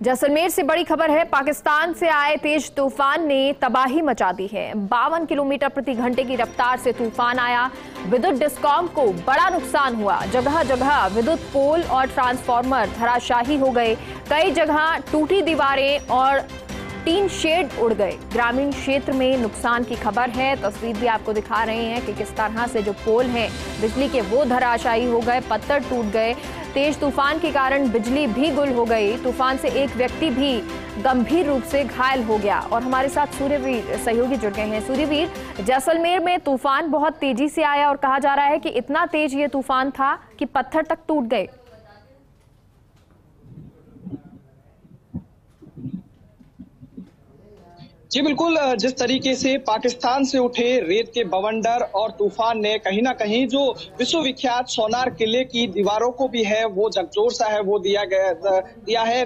जैसलमेर से बड़ी खबर है। पाकिस्तान से आए तेज तूफान ने तबाही मचा दी है। 52 किलोमीटर प्रति घंटे की रफ्तार से तूफान आया। विद्युत डिस्कॉम को बड़ा नुकसान हुआ। जगह जगह विद्युत पोल और ट्रांसफार्मर धराशाही हो गए। कई जगह टूटी दीवारें और टीन शेड उड़ गए। ग्रामीण क्षेत्र में नुकसान की खबर है। तस्वीर भी आपको दिखा रहे हैं कि किस तरह से जो पोल हैं बिजली के वो धराशायी हो गए, पत्थर टूट गए। तेज तूफान के कारण बिजली भी गुल हो गई। तूफान से एक व्यक्ति भी गंभीर रूप से घायल हो गया। और हमारे साथ सूर्यवीर सहयोगी जुड़ गए हैं। सूर्यवीर, जैसलमेर में तूफान बहुत तेजी से आया और कहा जा रहा है कि इतना तेज ये तूफान था कि पत्थर तक टूट गए। जी बिल्कुल, जिस तरीके से पाकिस्तान से उठे रेत के बवंडर और तूफान ने कहीं ना कहीं जो विश्वविख्यात सोनार किले की दीवारों को भी है वो झकझोर सा है वो दिया है।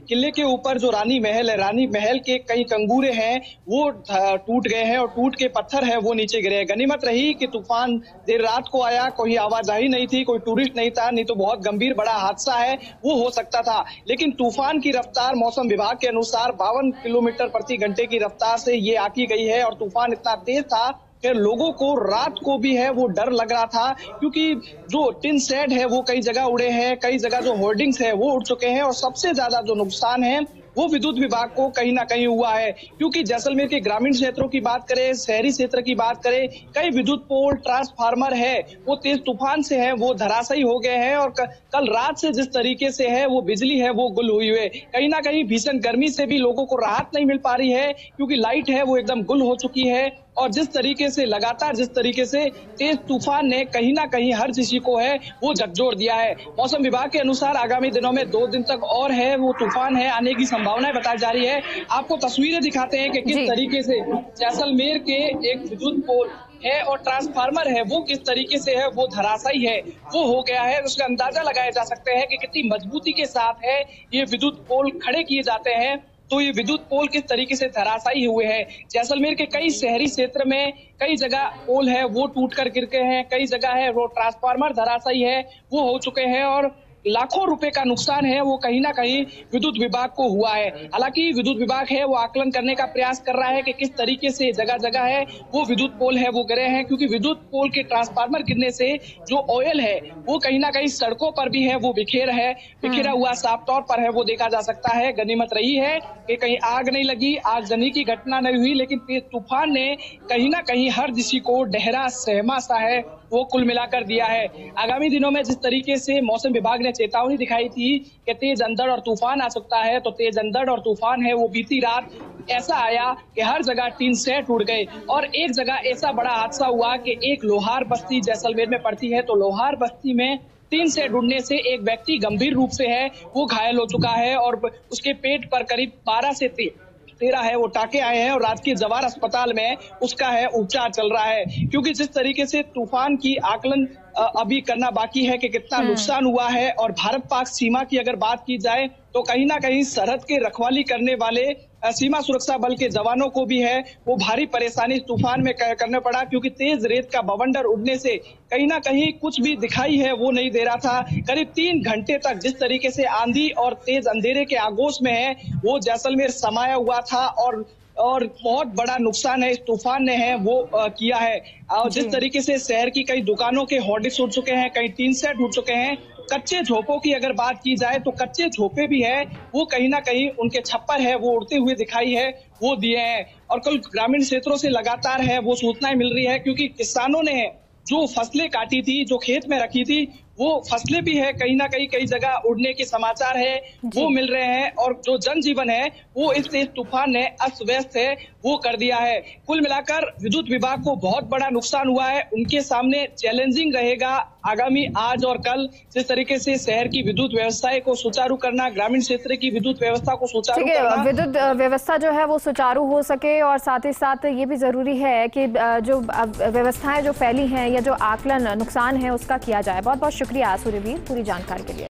किले के ऊपर जो रानी महल है, रानी महल के कई कंगूरे हैं वो टूट गए हैं और टूट के पत्थर है वो नीचे गिरे हैं। गनीमत रही कि तूफान देर रात को आया, कोई आवाजाही नहीं थी, कोई टूरिस्ट नहीं था, नहीं तो बहुत गंभीर बड़ा हादसा है वो हो सकता था। लेकिन तूफान की रफ्तार मौसम विभाग के अनुसार 52 किलोमीटर प्रति घंटे की रफ्तार से ये आकी गई है और तूफान इतना तेज था कि लोगों को रात को भी है वो डर लग रहा था, क्योंकि जो टिन शेड है वो कई जगह उड़े हैं, कई जगह जो होर्डिंग्स है वो उड़ चुके हैं और सबसे ज्यादा जो नुकसान है वो विद्युत विभाग को कहीं ना कहीं हुआ है। क्योंकि जैसलमेर के ग्रामीण क्षेत्रों की बात करें, शहरी क्षेत्र की बात करें, कई विद्युत पोल ट्रांसफार्मर है वो तेज तूफान से है वो धराशायी हो गए हैं। और कल रात से जिस तरीके से है वो बिजली है वो गुल हुई है। कहीं ना कहीं भीषण गर्मी से भी लोगों को राहत नहीं मिल पा रही है, क्योंकि लाइट है वो एकदम गुल हो चुकी है। और जिस तरीके से लगातार जिस तरीके से तेज तूफान ने कहीं ना कहीं हर किसी को है वो झकझोर दिया है। मौसम विभाग के अनुसार आगामी दिनों में 2 दिन तक और है वो तूफान है आने की संभावनाएं बताई जा रही है। आपको तस्वीरें दिखाते हैं कि किस तरीके से जैसलमेर के एक विद्युत पोल है और ट्रांसफार्मर है वो किस तरीके से है वो धराशायी है वो हो गया है। उसका अंदाजा लगाया जा सकता है कि कितनी मजबूती के साथ है ये विद्युत पोल खड़े किए जाते हैं, तो ये विद्युत पोल किस तरीके से धराशायी हुए हैं। जैसलमेर के कई शहरी क्षेत्र में कई जगह पोल है वो टूट कर गिर गए हैं, कई जगह है वो ट्रांसफार्मर धराशायी है वो हो चुके हैं और लाखों रुपए का नुकसान है वो कहीं ना कहीं विद्युत विभाग को हुआ है। हालांकि विद्युत विभाग है वो आकलन करने का प्रयास कर रहा है कि किस तरीके से जगह जगह है वो विद्युत पोल है वो गिरे हैं, क्योंकि विद्युत पोल के ट्रांसफार्मर गिरने से जो ऑयल है वो कहीं ना कहीं सड़कों पर भी है वो बिखेरा हुआ साफ तौर पर है वो देखा जा सकता है। गनीमत रही है कि कहीं आग नहीं लगी, आगजनी की घटना नहीं हुई, लेकिन तेज तूफान ने कहीं ना कहीं हर किसी को डहरा सहमा सा है वो कुल मिलाकर दिया है। आगामी दिनों में जिस तरीके से मौसम विभाग ने चेतावनी दिखाई थी कि तेज अंधड़ और तूफान आ सकता है, तो तेज अंधड़ और तूफान है वो बीती रात ऐसा आया कि हर जगह टीन शेड टूट गए। और एक जगह ऐसा बड़ा हादसा हुआ कि एक लोहार बस्ती जैसलमेर में पड़ती है, तो लोहार बस्ती में टीन शेड उड़ने से एक व्यक्ति गंभीर रूप से है वो घायल हो चुका है और उसके पेट पर करीब 12 से 13 है वो टाके आए हैं और राजकीय जवाहर अस्पताल में उसका है उपचार चल रहा है। क्योंकि जिस तरीके से तूफान की आकलन अभी करना बाकी है कि कितना नुकसान हुआ है। और भारत पाक सीमा की अगर बात की जाए तो कहीं ना कहीं सरहद के रखवाली करने वाले सीमा सुरक्षा बल के जवानों को भी है वो भारी परेशानी तूफान में करने पड़ा, क्योंकि तेज रेत का बवंडर उड़ने से कहीं ना कहीं कुछ भी दिखाई है वो नहीं दे रहा था। करीब 3 घंटे तक जिस तरीके से आंधी और तेज अंधेरे के आगोश में है वो जैसलमेर समाया हुआ था और बहुत बड़ा नुकसान है इस तूफान ने है वो किया है। और जिस तरीके से शहर की कई दुकानों के होर्डिंग्स उड़ चुके हैं, कई टीन शेड उड़ चुके हैं। कच्चे झोंपों की अगर बात की जाए तो कच्चे झोंपे भी है वो कहीं ना कहीं उनके छप्पर है वो उड़ते हुए दिखाई है वो दिए हैं। और कल ग्रामीण क्षेत्रों से लगातार है वो सूचनाएं मिल रही है, क्योंकि किसानों ने जो फसलें काटी थी, जो खेत में रखी थी, वो फसलें भी है कहीं ना कहीं कई जगह उड़ने के समाचार है वो मिल रहे हैं। और जो जनजीवन है वो इस तेज तूफान ने अस्त व्यस्त है वो कर दिया है। कुल मिलाकर विद्युत विभाग को बहुत बड़ा नुकसान हुआ है। उनके सामने चैलेंजिंग रहेगा आगामी आज और कल जिस तरीके से शहर की विद्युत व्यवस्था को सुचारू करना, ग्रामीण क्षेत्र की विद्युत व्यवस्था को सुचारू करना, विद्युत व्यवस्था जो है वो सुचारू हो सके। और साथ ही साथ ये भी जरूरी है कि जो व्यवस्थाएं जो फैली हैं या जो आकलन नुकसान है उसका किया जाए। बहुत बहुत शुक्रिया सूर्यवीर पूरी जानकारी के लिए।